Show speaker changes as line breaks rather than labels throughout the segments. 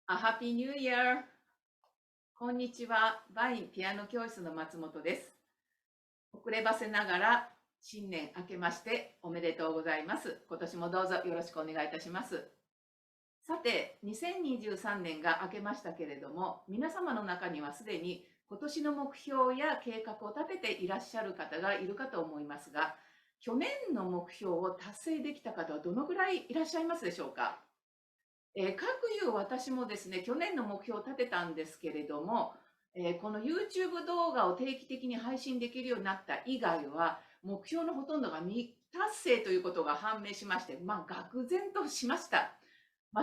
ハッピーニューイヤー。こんにちは。バインピアノ教室の松本です。遅ればせながら新年明けましておめでとうございます。今年もどうぞよろしくお願いいたします。さて、2023年が明けましたけれども、皆様の中にはすでに今年の目標や計画を立てていらっしゃる方がいるかと思いますが、去年の目標を達成できた方はどのぐらいいらっしゃいますでしょうか。かくいう私もですね、去年の目標を立てたんですけれども、この YouTube 動画を定期的に配信できるようになった以外は、目標のほとんどが未達成ということが判明しまして、愕然としました。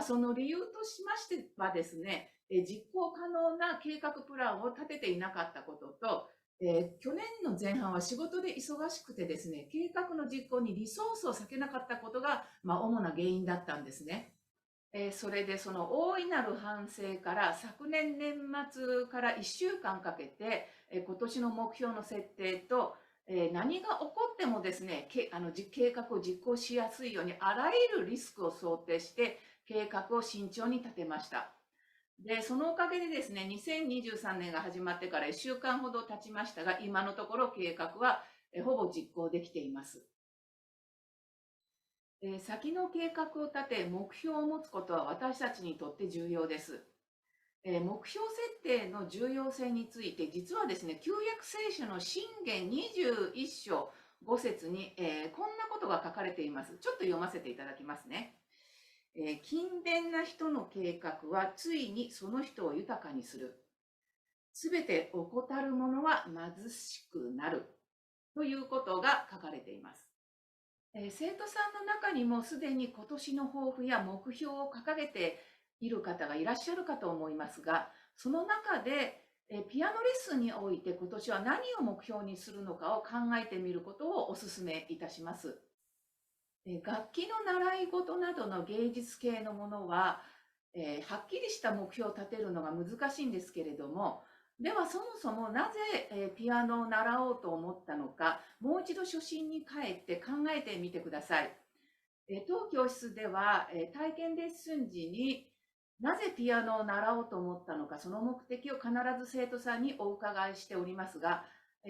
その理由としましてはですね、実行可能な計画プランを立てていなかったことと、去年の前半は仕事で忙しくてですね、計画の実行にリソースを割けなかったことが、主な原因だったんですね。それでその大いなる反省から昨年年末から1週間かけて、今年の目標の設定と、何が起こってもですね、計画を実行しやすいようにあらゆるリスクを想定して計画を慎重に立てました。で、そのおかげでですね、2023年が始まってから1週間ほど経ちましたが、今のところ計画はほぼ実行できています。先の計画を立て、目標を持つことは私たちにとって重要です。目標設定の重要性について、実はですね、旧約聖書の箴言21章5節に、こんなことが書かれています。ちょっと読ませていただきますね。勤勉な人の計画はついにその人を豊かにする。すべて怠る者は貧しくなる。ということが書かれています。生徒さんの中にもすでに今年の抱負や目標を掲げている方がいらっしゃるかと思いますが、その中でピアノレッスンにおいて今年は何を目標にするのかを考えてみることをお勧めいたします。楽器の習い事などの芸術系のものは、はっきりした目標を立てるのが難しいんですけれども、ではそもそもなぜ、ピアノを習おうと思ったのか、もう一度初心に帰って考えてみてください。当教室では、体験レッスン時になぜピアノを習おうと思ったのか、その目的を必ず生徒さんにお伺いしておりますが、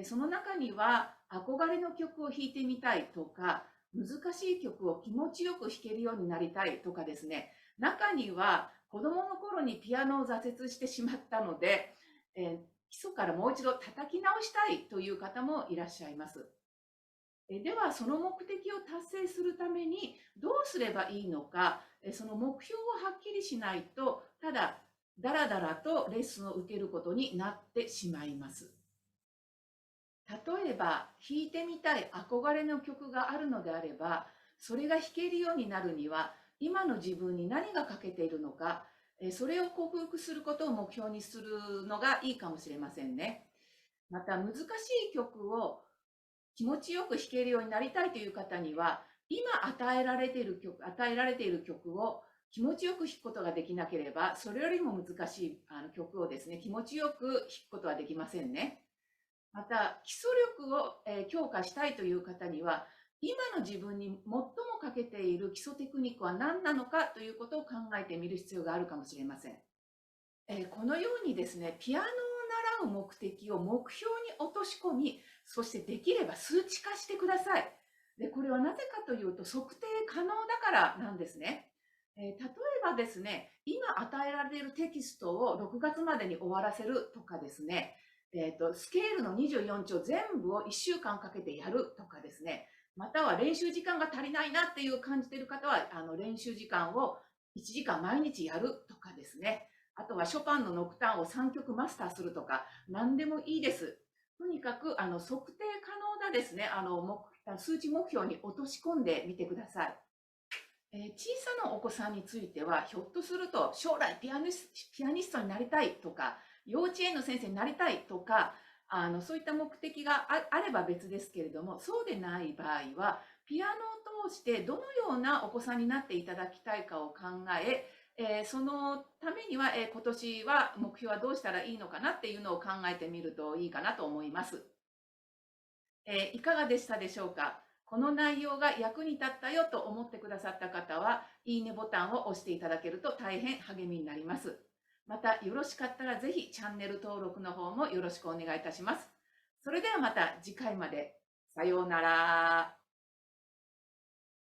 その中には憧れの曲を弾いてみたいとか、難しい曲を気持ちよく弾けるようになりたいとかですね、中には子供の頃にピアノを挫折してしまったので、基礎からもう一度叩き直したいという方もいらっしゃいます。では、その目的を達成するためにどうすればいいのか、その目標をはっきりしないと、ただ、だらだらとレッスンを受けることになってしまいます。例えば、弾いてみたい憧れの曲があるのであれば、それが弾けるようになるには、今の自分に何が欠けているのか、それを克服することを目標にするのがいいかもしれませんね。また、難しい曲を気持ちよく弾けるようになりたいという方には、今与えられている曲を気持ちよく弾くことができなければ、それよりも難しい曲をですね、気持ちよく弾くことはできませんね。また、基礎力を強化したいという方には、今の自分に最も欠けている基礎テクニックは何なのかということを考えてみる必要があるかもしれません。このようにですね、ピアノを習う目的を目標に落とし込み、そしてできれば数値化してください。で、これはなぜかというと、測定可能だからなんですね。例えばですね、今与えられているテキストを6月までに終わらせるとかですね、スケールの24丁全部を1週間かけてやるとかですね、または練習時間が足りないなっていう感じている方は、練習時間を1時間毎日やるとかですね、あとはショパンのノクターンを3曲マスターするとか、何でもいいです。とにかく測定可能なですね、数値目標に落とし込んでみてください。小さなお子さんについては、ひょっとすると将来ピアニストになりたいとか、幼稚園の先生になりたいとか、そういった目的があれば別ですけれども、そうでない場合は、ピアノを通してどのようなお子さんになっていただきたいかを考え、そのためには、今年は目標はどうしたらいいのかなっていうのを考えてみるといいかなと思います。いかがでしたでしょうか。この内容が役に立ったよと思ってくださった方は、いいねボタンを押していただけると大変励みになります。またよろしかったらぜひチャンネル登録の方もよろしくお願いいたします。それではまた次回まで。さようなら。